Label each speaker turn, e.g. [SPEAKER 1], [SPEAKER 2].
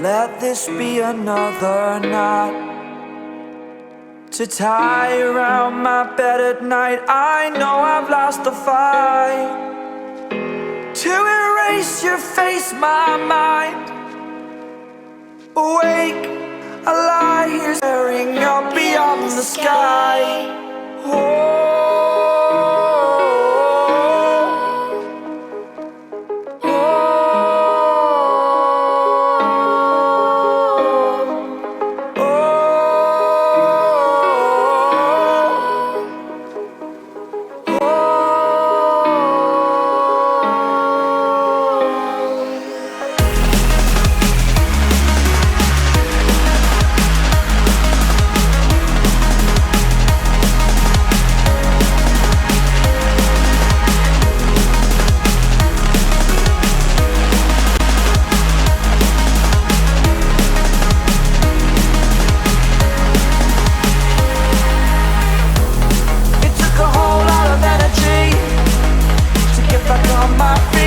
[SPEAKER 1] Let this be another knot to tie around my bed at night. I know I've lost the fight to erase your face, my mind. Awake, I lie here staring up beyond the sky. Oh, back on my feet.